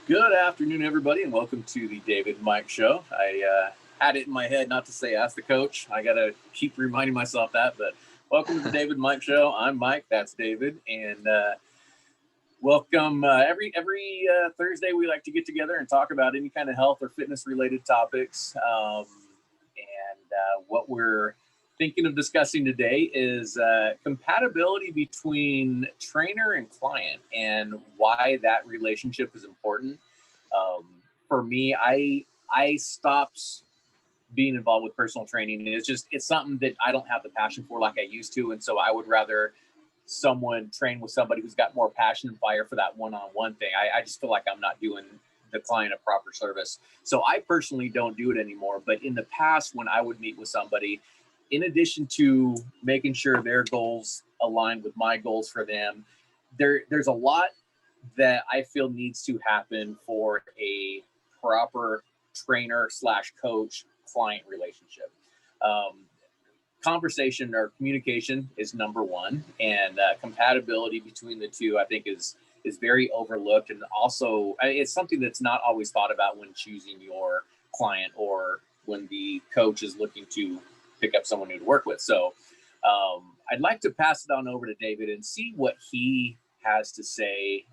Good afternoon, everybody, and welcome to the David and Mike Show. I had it in my head not to say "ask the coach." I got to keep reminding myself that. But welcome to the David and Mike Show. I'm Mike. That's David, and welcome. Every Thursday, we like to get together and talk about any kind of health or fitness related topics. What we're thinking of discussing today is compatibility between trainer and client and why that relationship is important. For me, I stopped being involved with personal training. It's something that I don't have the passion for like I used to, and so I would rather someone train with somebody who's got more passion and fire for that one-on-one thing. I just feel like I'm not doing the client a proper service. So I personally don't do it anymore. But in the past, when I would meet with somebody, in addition to making sure their goals align with my goals for them, there's a lot that I feel needs to happen for a proper trainer slash coach client relationship. Conversation or communication is number one, and compatibility between the two, I think, is very overlooked, and also it's something that's not always thought about when choosing your client or when the coach is looking to pick up someone new to work with. So I'd like to pass it on over to David and see what he has to say.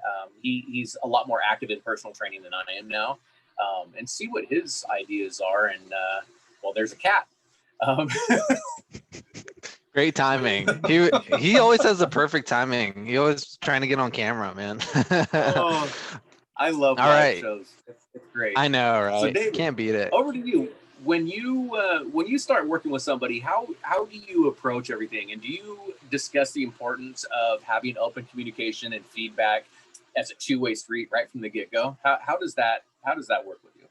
He's a lot more active in personal training than I am now, and see what his ideas are. And well, there's a cat. Great timing. He always has the perfect timing. He always trying to get on camera, man. Oh, I love All live right. shows. It's great. I know, right? So David, Can't beat it. over to you. When you start working with somebody, how do you approach everything, and do you discuss the importance of having open communication and feedback as a two-way street right from the get-go? How does that work with you?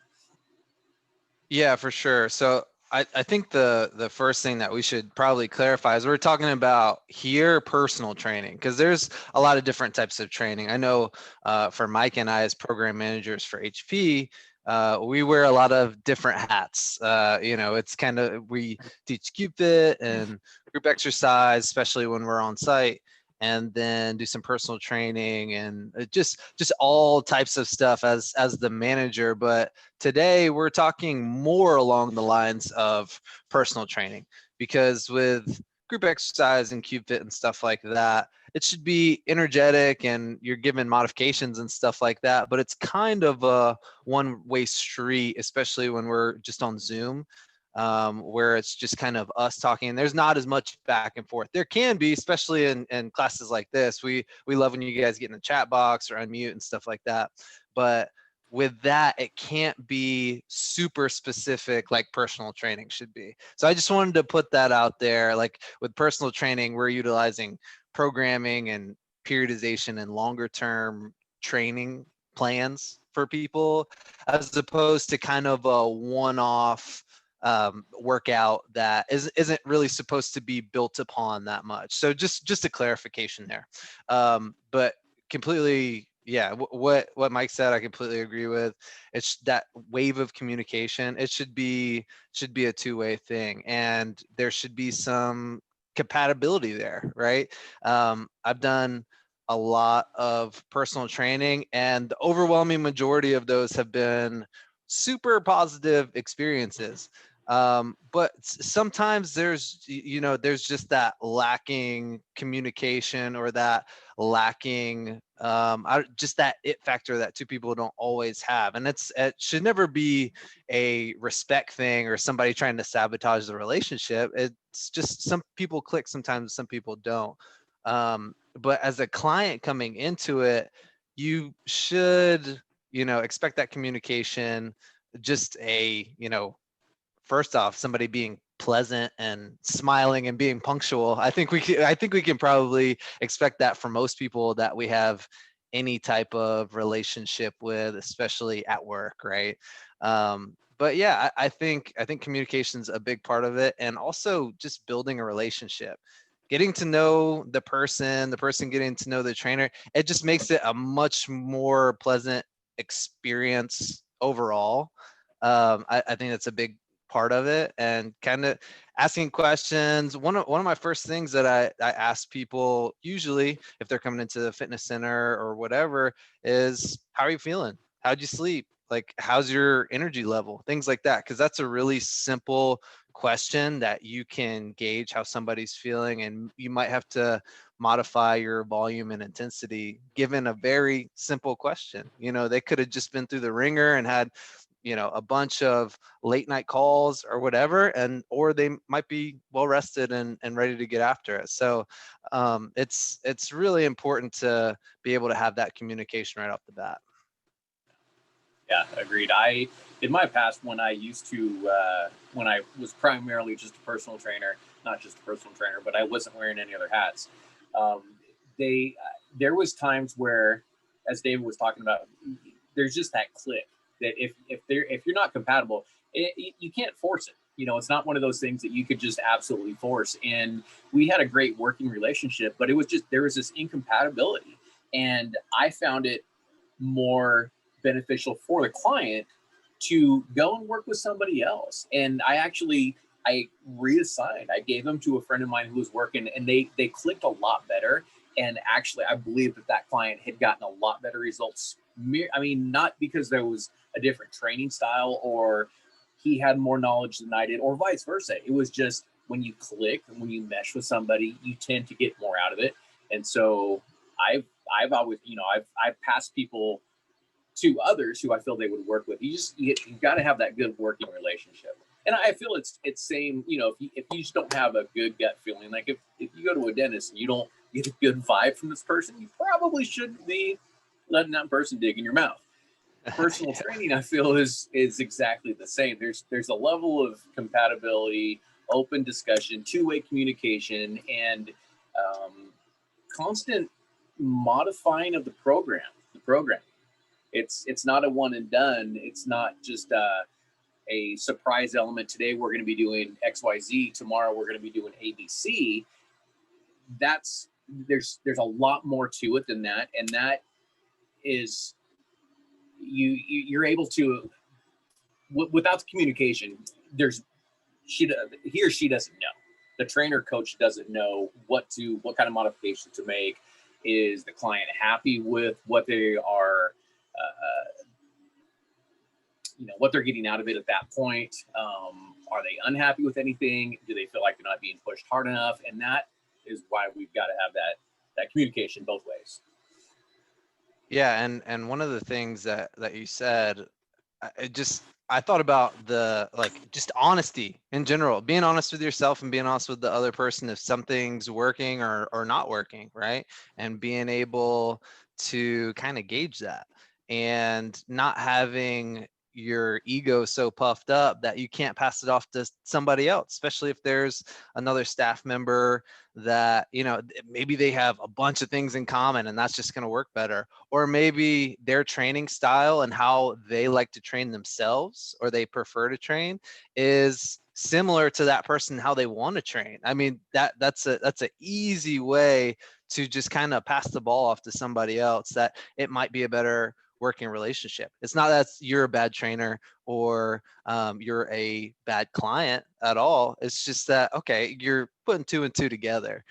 Yeah, for sure. So I think the first thing that we should probably clarify is we're talking about here personal training, because there's a lot of different types of training. I know for Mike and I as program managers for HP, we wear a lot of different hats. It's kind of, we teach CubeFit and group exercise, especially when we're on site, and then do some personal training and just all types of stuff as the manager. But today we're talking more along the lines of personal training, because with group exercise and CubeFit and stuff like that, it should be energetic and you're given modifications and stuff like that, but it's kind of a one-way street, especially when we're just on Zoom, where it's just kind of us talking and there's not as much back and forth. There can be, especially in classes like this. We love when you guys get in the chat box or unmute and stuff like that. But with that, it can't be super specific like personal training should be. So I just wanted to put that out there. Like with personal training, we're utilizing programming and periodization and longer term training plans for people, as opposed to kind of a one-off workout that isn't really supposed to be built upon that much. So just a clarification there. But completely, yeah, what Mike said, I completely agree with. It's that wave of communication. It should be a two-way thing, and there should be some compatibility there, right? I've done a lot of personal training, and the overwhelming majority of those have been super positive experiences. But sometimes there's just that lacking communication, or that lacking just that it factor that two people don't always have. And it should never be a respect thing or somebody trying to sabotage the relationship. It's just some people click sometimes, some people don't. But as a client coming into it, you should expect that communication. Just first off, somebody being pleasant and smiling and being punctual. I think we can probably expect that for most people that we have any type of relationship with, especially at work, right? But yeah, I think communication's a big part of it, and also just building a relationship, getting to know the person getting to know the trainer. It just makes it a much more pleasant experience overall. I think that's a big part of it, and kind of asking questions. One of my first things that I ask people, usually if they're coming into the fitness center or whatever, is how are you feeling? how'd you sleep? Like, how's your energy level? Things like that. Cause that's a really simple question that you can gauge how somebody's feeling. And you might have to modify your volume and intensity given a very simple question. You know, they could have just been through the ringer and had, you know, a bunch of late night calls or whatever, and or they might be well rested and ready to get after it. So it's really important to be able to have that communication right off the bat. Yeah, agreed. In my past, when I used to, when I was primarily just a personal trainer, not just a personal trainer, but I wasn't wearing any other hats. Um, there was times where, as David was talking about, there's just that click that if you're not compatible, you can't force it. You know, it's not one of those things that you could just absolutely force. And we had a great working relationship, but it was just, there was this incompatibility, and I found it more beneficial for the client to go and work with somebody else. And I reassigned. I gave them to a friend of mine who was working, and they clicked a lot better. And actually, I believe that client had gotten a lot better results. I mean, not because there was a different training style or he had more knowledge than I did, or vice versa. It was just when you click and when you mesh with somebody, you tend to get more out of it. And so I've always, I've passed people to others who I feel they would work with. You got to have that good working relationship. And I feel it's same, if you just don't have a good gut feeling, like if you go to a dentist and you don't get a good vibe from this person, you probably shouldn't be letting that person dig in your mouth. Personal Yeah. training, I feel, is exactly the same. There's a level of compatibility, open discussion, two-way communication, and constant modifying of the program. It's not a one and done. It's not just a surprise element. Today we're going to be doing XYZ. Tomorrow we're going to be doing ABC. There's a lot more to it than that, and that is you're able to, without the communication. He or she doesn't know. The trainer coach doesn't know what kind of modifications to make. Is the client happy with what they are? What they're getting out of it at that point. Are they unhappy with anything? Do they feel like they're not being pushed hard enough? And that is why we've got to have that communication both ways. Yeah, and one of the things that you said, I thought about the, like, just honesty in general, being honest with yourself and being honest with the other person if something's working or not working, right? And being able to kind of gauge that and not having your ego so puffed up that you can't pass it off to somebody else, especially if there's another staff member that, maybe they have a bunch of things in common and that's just going to work better. Or maybe their training style and how they like to train themselves or they prefer to train is similar to that person, how they want to train. I mean, that's an easy way to just kind of pass the ball off to somebody else that it might be a better working relationship. It's not that you're a bad trainer or you're a bad client at all. It's just that, okay, you're putting two and two together.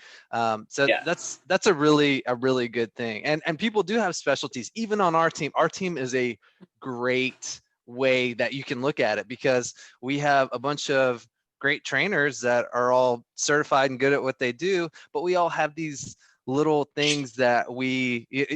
So Yeah. that's a really good thing. And people do have specialties. Even on our team is a great way that you can look at it, because we have a bunch of great trainers that are all certified and good at what they do, but we all have these little things that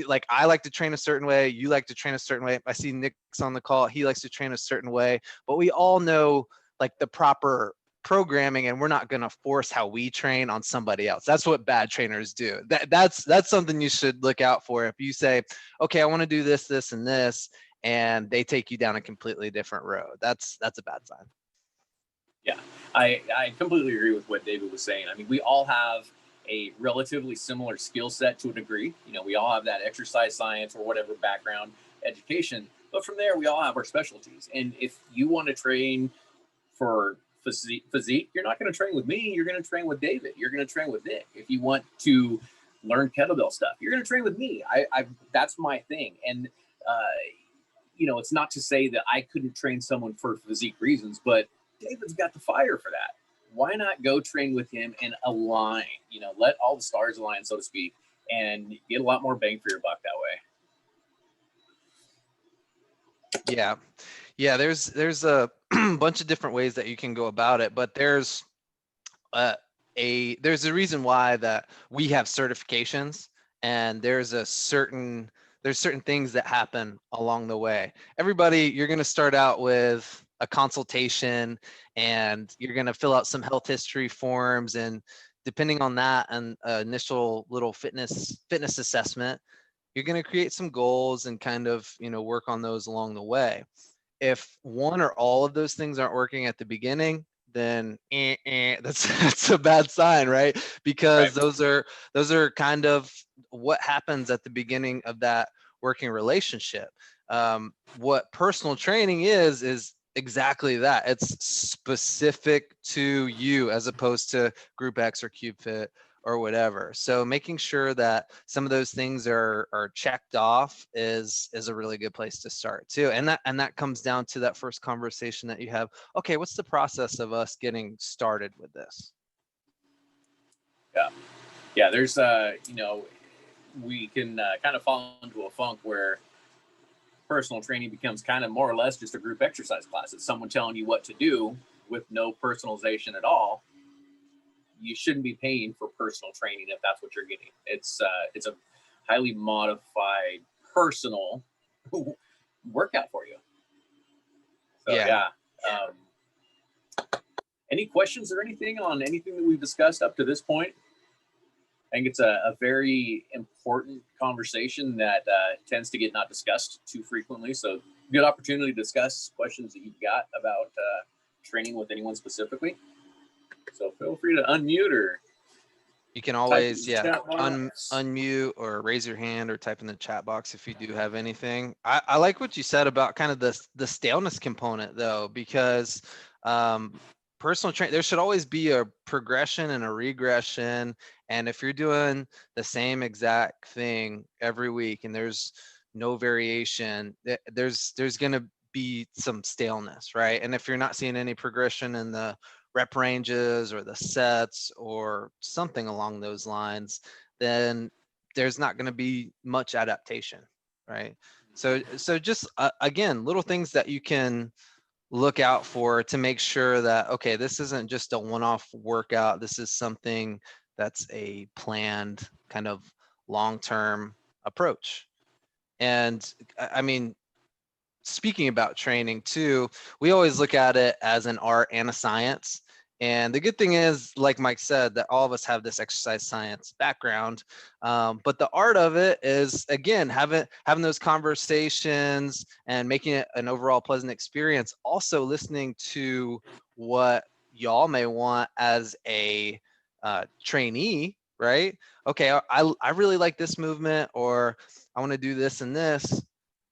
like. I like to train a certain way, you like to train a certain way. I see Nick's on the call, he likes to train a certain way, but we all know like the proper programming, and we're not going to force how we train on somebody else. That's what bad trainers do. That's something you should look out for. If you say, okay, I want to do this, this, and this, and they take you down a completely different road, that's a bad sign. Yeah, I completely agree with what David was saying. I mean, we all have a relatively similar skill set to a degree. We all have that exercise science or whatever background education, but from there, we all have our specialties. And if you want to train for physique, you're not going to train with me. You're going to train with David. You're going to train with Nick. If you want to learn kettlebell stuff, you're going to train with me. That's my thing. And, it's not to say that I couldn't train someone for physique reasons, but David's got the fire for that. Why not go train with him and align, let all the stars align, so to speak, and get a lot more bang for your buck that way. Yeah. Yeah, there's a bunch of different ways that you can go about it, but uh, there's a reason why that we have certifications, and there's certain things that happen along the way. Everybody, you're going to start out with a consultation, and you're going to fill out some health history forms, and depending on that and initial little fitness assessment, you're going to create some goals and kind of, work on those along the way. If one or all of those things aren't working at the beginning, then that's a bad sign, right? Right. Because those are kind of what happens at the beginning of that working relationship. What personal training is exactly that. It's specific to you as opposed to Group X or CubeFit or whatever. So making sure that some of those things are checked off is a really good place to start too. And that comes down to that first conversation that you have. Okay, what's the process of us getting started with this? Yeah. Yeah. There's, we can kind of fall into a funk where personal training becomes kind of more or less just a group exercise class. It's someone telling you what to do with no personalization at all. You shouldn't be paying for personal training if that's what you're getting. It's a highly modified personal workout for you. So Yeah. yeah. Any questions or anything on anything that we've discussed up to this point? I think it's a very important conversation that tends to get not discussed too frequently. So good opportunity to discuss questions that you've got about training with anyone specifically. So feel free to unmute or You can type in always, the yeah, chat box. unmute or raise your hand or type in the chat box if you do have anything. I like what you said about kind of the staleness component though, because personal training, there should always be a progression and a regression. And if you're doing the same exact thing every week and there's no variation, there's going to be some staleness, right? And if you're not seeing any progression in the rep ranges or the sets or something along those lines, then there's not going to be much adaptation, right? So just again, little things that you can look out for to make sure that, okay, this isn't just a one-off workout. This is something that's a planned kind of long-term approach. And I mean, speaking about training too, we always look at it as an art and a science. And the good thing is, like Mike said, that all of us have this exercise science background. But the art of it is, again, having those conversations and making it an overall pleasant experience. Also listening to what y'all may want as a trainee, right? Okay, I really like this movement, or I want to do this and this.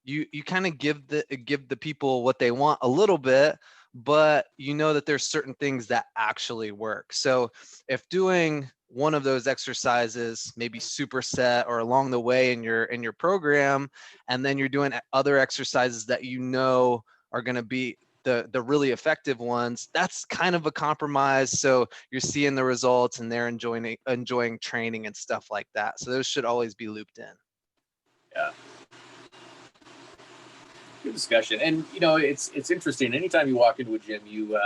You kind of give the people what they want a little bit, but you know that there's certain things that actually work. So if doing one of those exercises, maybe superset or along the way in your program, and then you're doing other exercises that you know are going to be the really effective ones, that's kind of a compromise. So you're seeing the results and they're enjoying training and stuff like that. So those should always be looped in. Yeah. Good discussion. And it's interesting. Anytime you walk into a gym, you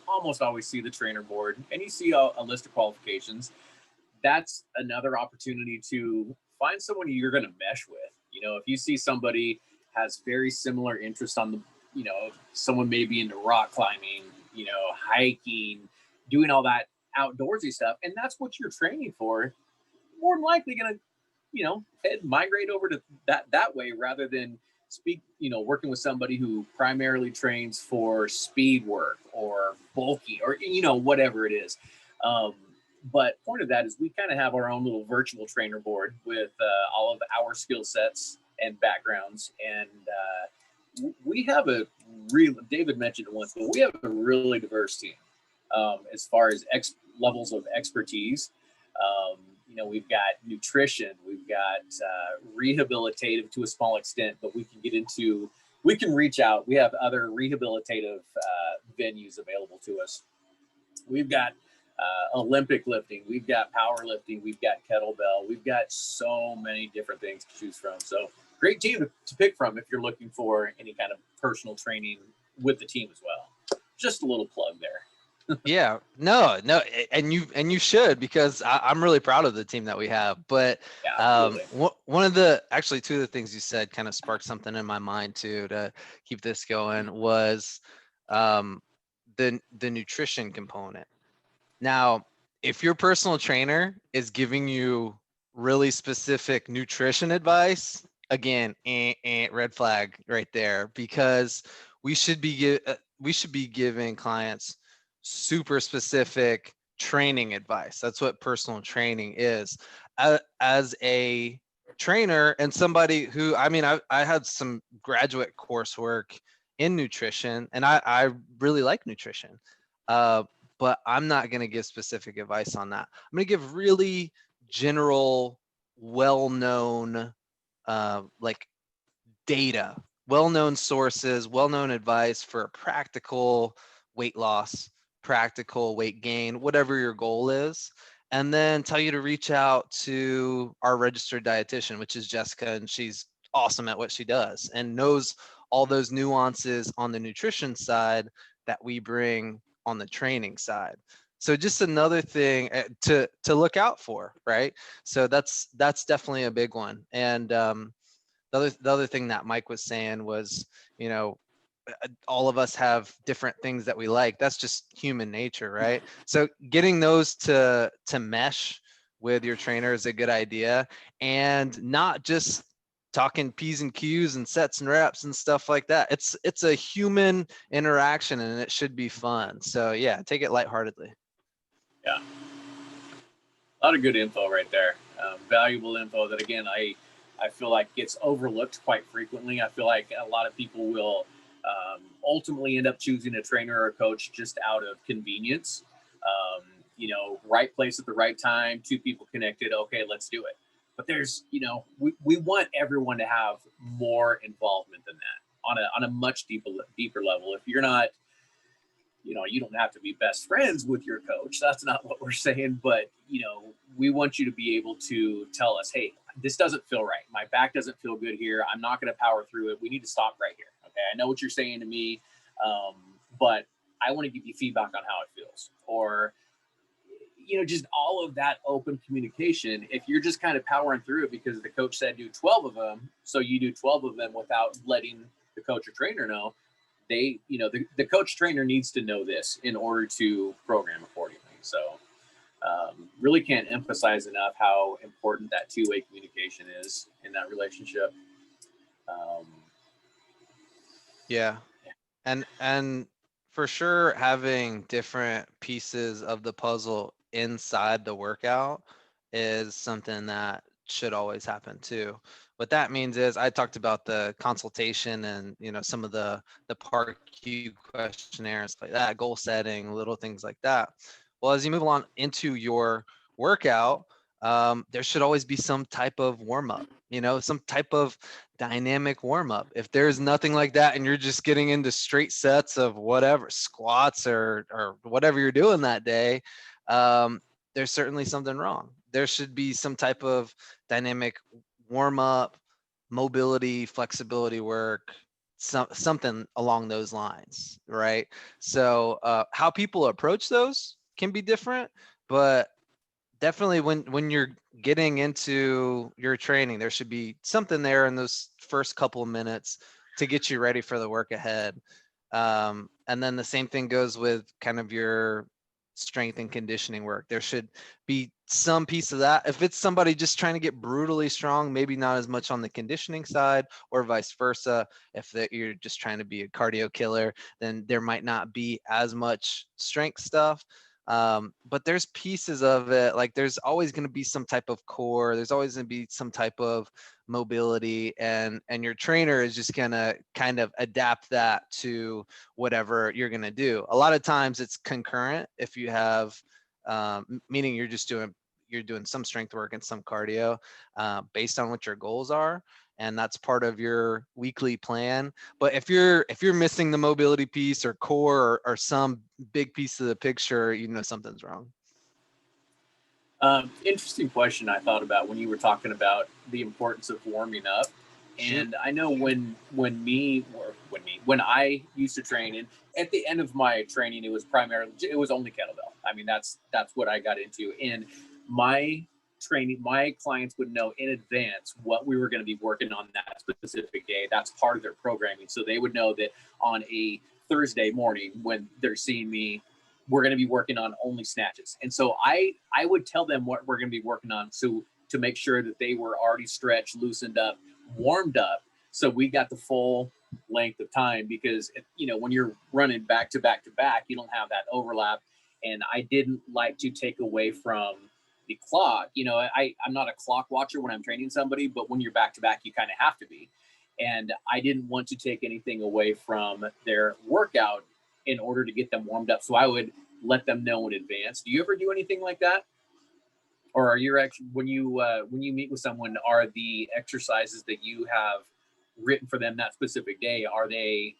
almost always see the trainer board and you see a list of qualifications. That's another opportunity to find someone you're going to mesh with. If you see somebody has very similar interests on the, someone may be into rock climbing, hiking, doing all that outdoorsy stuff, and that's what you're training for, more than likely going to, migrate over to that way rather than working with somebody who primarily trains for speed work or bulky or, whatever it is. But point of that is we kind of have our own little virtual trainer board with all of our skill sets and backgrounds. And we have David mentioned it once, but we have a really diverse team as far as levels of expertise. We've got nutrition, we've got rehabilitative to a small extent, but we can reach out. We have other rehabilitative venues available to us. We've got Olympic lifting, we've got powerlifting, we've got kettlebell, we've got so many different things to choose from. So great team to pick from if you're looking for any kind of personal training with the team as well. Just a little plug there. Yeah, no, and you should, because I'm really proud of the team that we have. But Yeah, absolutely. one of the actually two of the things you said kind of sparked something in my mind too to keep this going was the nutrition component. Now, if your personal trainer is giving you really specific nutrition advice, again, red flag right there, because we should be giving clients super specific training advice. That's what personal training is. As a trainer and somebody who, I mean, I had some graduate coursework in nutrition, and I really like nutrition. But I'm not going to give specific advice on that. I'm going to give really general, well-known, like data, well-known sources, well-known advice for practical weight loss, practical weight gain, whatever your goal is. And then tell you to reach out to our registered dietitian, which is Jessica, and she's awesome at what she does and knows all those nuances on the nutrition side that we bring on the training side. So just another thing to look out for, right? So that's definitely a big one. And the other thing that Mike was saying was, you know, all of us have different things that we like. That's just human nature, right? So getting those to mesh with your trainer is a good idea, and not just talking P's and Q's and sets and reps and stuff like that. It's a human interaction, and it should be fun. So yeah, take it lightheartedly. Yeah, a lot of good info right there. Valuable info that, again, I feel like gets overlooked quite frequently. I feel like a lot of people will ultimately end up choosing a trainer or a coach just out of convenience. Right place at the right time, two people connected. Okay, let's do it. But there's, we want everyone to have more involvement than that on a much deeper level. If you're not, you don't have to be best friends with your coach. That's not what we're saying. But, we want you to be able to tell us, hey, this doesn't feel right. My back doesn't feel good here. I'm not going to power through it. We need to stop right here. Okay. I know what you're saying to me, but I want to give you feedback on how it feels. Or, just all of that open communication. If you're just kind of powering through it because the coach said do 12 of them, so you do 12 of them without letting the coach or trainer know, the coach trainer needs to know this in order to program accordingly. So really can't emphasize enough how important that two-way communication is in that relationship. Yeah. And for sure, having different pieces of the puzzle inside the workout is something that should always happen too. What that means is, I talked about the consultation and, some of the Park Q questionnaires like that, goal setting, little things like that. Well, as you move along into your workout, there should always be some type of warm up, some type of dynamic warm up. If there's nothing like that and you're just getting into straight sets of whatever squats or whatever you're doing that day, there's certainly something wrong. There should be some type of dynamic warm up, mobility, flexibility work, something along those lines, right? So how people approach those can be different, but definitely when you're getting into your training, there should be something there in those first couple of minutes to get you ready for the work ahead. And then the same thing goes with kind of your strength and conditioning work. There should be some piece of that. If it's somebody just trying to get brutally strong, maybe not as much on the conditioning side, or vice versa. If you're just trying to be a cardio killer, then there might not be as much strength stuff. But there's pieces of it, like there's always going to be some type of core, there's always going to be some type of mobility, and your trainer is just going to kind of adapt that to whatever you're going to do. A lot of times it's concurrent. If you have meaning you're doing some strength work and some cardio based on what your goals are, and that's part of your weekly plan. But if you're missing the mobility piece or core or some big piece of the picture, something's wrong. Interesting question I thought about when you were talking about the importance of warming up. Shoot. And I know when I used to train, and at the end of my training, it was only kettlebell. I mean, that's what I got into. And my my clients would know in advance what we were going to be working on that specific day. That's part of their programming. So they would know that on a Thursday morning when they're seeing me, we're going to be working on only snatches. And so I would tell them what we're going to be working on, so to make sure that they were already stretched, loosened up, warmed up, so we got the full length of time. Because when you're running back to back to back, you don't have that overlap. And I didn't like to take away from the clock. I'm not a clock watcher when I'm training somebody, but when you're back to back, you kind of have to be. And I didn't want to take anything away from their workout in order to get them warmed up. So I would let them know in advance. Do you ever do anything like that? Or are you actually, when you meet with someone, are the exercises that you have written for them that specific day, are they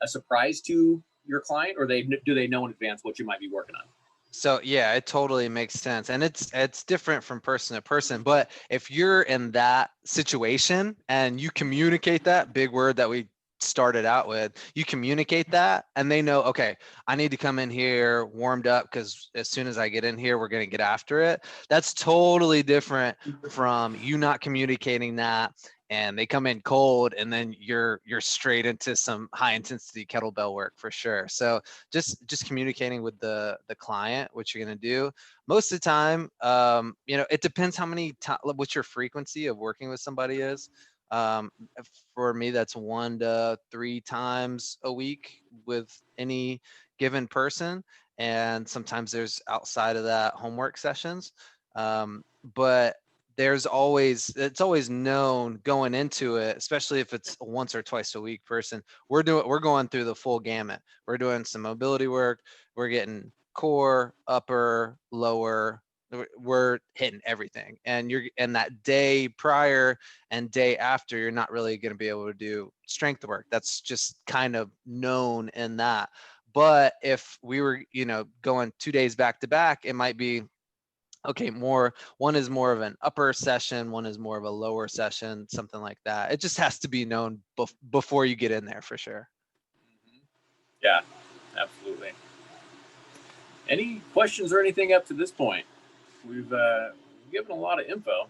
a surprise to your client, or do they know in advance what you might be working on? So yeah, it totally makes sense. And it's different from person to person. But if you're in that situation and you communicate that big word that we started out with, you communicate that and they know, okay, I need to come in here warmed up because as soon as I get in here, we're going to get after it. That's totally different from you not communicating that and they come in cold and then you're straight into some high intensity kettlebell work for sure. So just communicating with the client what you're going to do. Most of the time, it depends how many what your frequency of working with somebody is. For me, that's 1 to 3 times a week with any given person, and sometimes there's outside of that homework sessions. But it's always known going into it, especially if it's a once or twice a week person. We're going through the full gamut. We're doing some mobility work. We're getting core, upper, lower. We're hitting everything. And that day prior and day after, you're not really going to be able to do strength work. That's just kind of known in that. But if we were, going 2 days back to back, it might be, okay, one is more of an upper session, one is more of a lower session, something like that. It just has to be known before you get in there for sure. Yeah, absolutely. Any questions or anything up to this point? We've given a lot of info,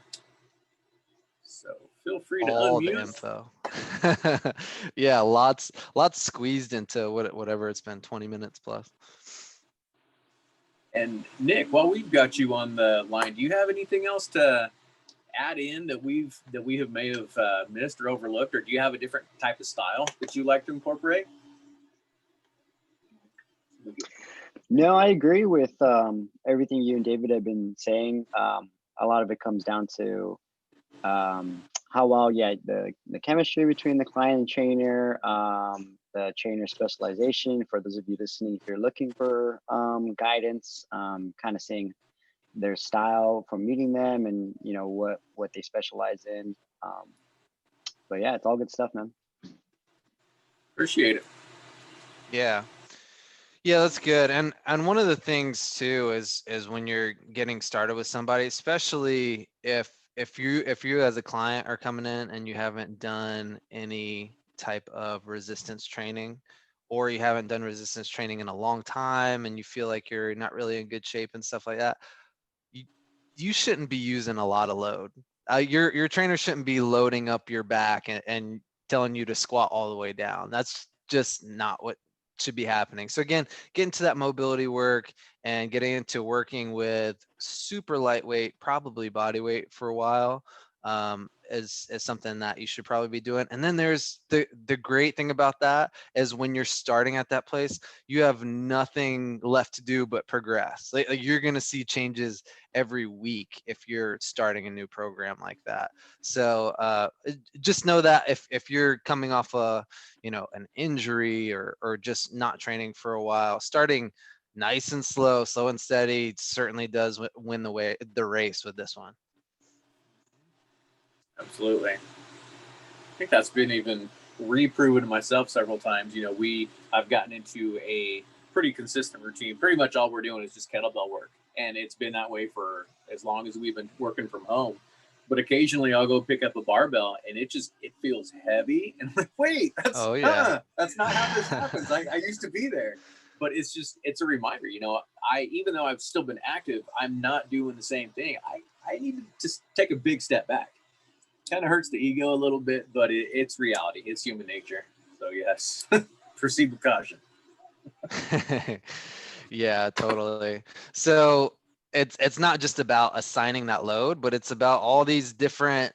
so feel free to All unmute. the info. Yeah, lots squeezed into whatever it's been, 20 minutes plus. And Nick, while we've got you on the line, do you have anything else to add in that we may have missed or overlooked, or do you have a different type of style that you like to incorporate? No, I agree with everything you and David have been saying. A lot of it comes down to how well, the chemistry between the client and trainer, the trainer specialization. For those of you listening, if you're looking for guidance, kind of seeing their style from meeting them and what they specialize in. But yeah, it's all good stuff, man. Appreciate it. Yeah, that's good. And one of the things too is when you're getting started with somebody, especially if you as a client are coming in and you haven't done any type of resistance training, or you haven't done resistance training in a long time and you feel like you're not really in good shape and stuff like that, you shouldn't be using a lot of load. Your trainer shouldn't be loading up your back and telling you to squat all the way down. That's just not what should be happening. So again, get into that mobility work and getting into working with super lightweight, probably body weight for a while, is something that you should probably be doing. And then there's the great thing about that is when you're starting at that place, you have nothing left to do but progress. Like you're going to see changes every week if you're starting a new program like that. So just know that if you're coming off an injury or just not training for a while, starting nice and slow and steady certainly does win the race with this one. Absolutely. I think that's been even reproven to myself several times. I've gotten into a pretty consistent routine. Pretty much all we're doing is just kettlebell work. And it's been that way for as long as we've been working from home. But occasionally I'll go pick up a barbell and it feels heavy. And I'm like, wait, that's not how this happens. I used to be there. But it's a reminder, even though I've still been active, I'm not doing the same thing. I need to just take a big step back. Kind of hurts the ego a little bit, but it's reality. It's human nature. So yes, proceed with caution. Yeah, totally. So it's not just about assigning that load, but it's about all these different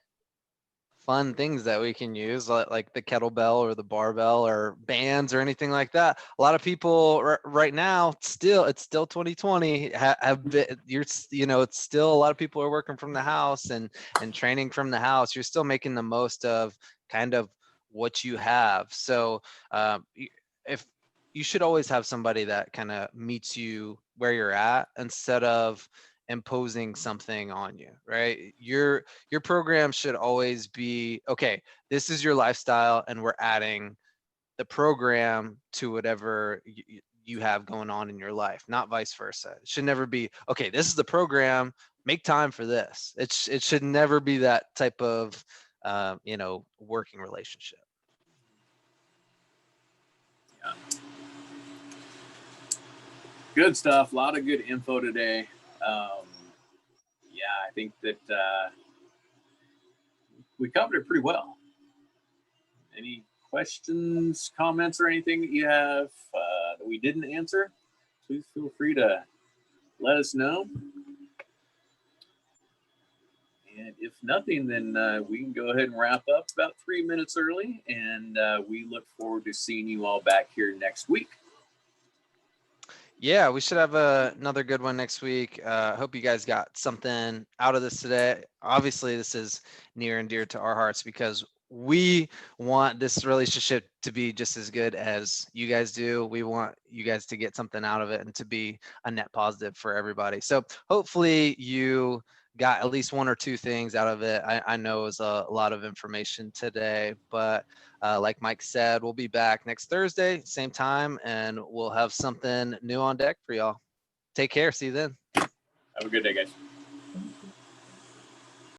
fun things that we can use, like the kettlebell or the barbell or bands or anything like that. A lot of people right now, it's still 2020, have been, it's still a lot of people are working from the house and training from the house. You're still making the most of kind of what you have. So if you should always have somebody that kind of meets you where you're at instead of imposing something on you, right? Your program should always be, okay, this is your lifestyle and we're adding the program to whatever you have going on in your life, not vice versa. It should never be, okay, this is the program, make time for this. It should never be that type of working relationship. Yeah. Good stuff. A lot of good info today. I think that we covered it pretty well. Any questions, comments, or anything that you have that we didn't answer? Please feel free to let us know. And if nothing, then we can go ahead and wrap up about 3 minutes early. And we look forward to seeing you all back here next week. Yeah, we should have another good one next week. Hope you guys got something out of this today. Obviously, this is near and dear to our hearts because we want this relationship to be just as good as you guys do. We want you guys to get something out of it and to be a net positive for everybody. So hopefully you got at least one or two things out of it. I know it was a lot of information today, but like Mike said, we'll be back next Thursday, same time, and we'll have something new on deck for y'all. Take care. See you then. Have a good day, guys.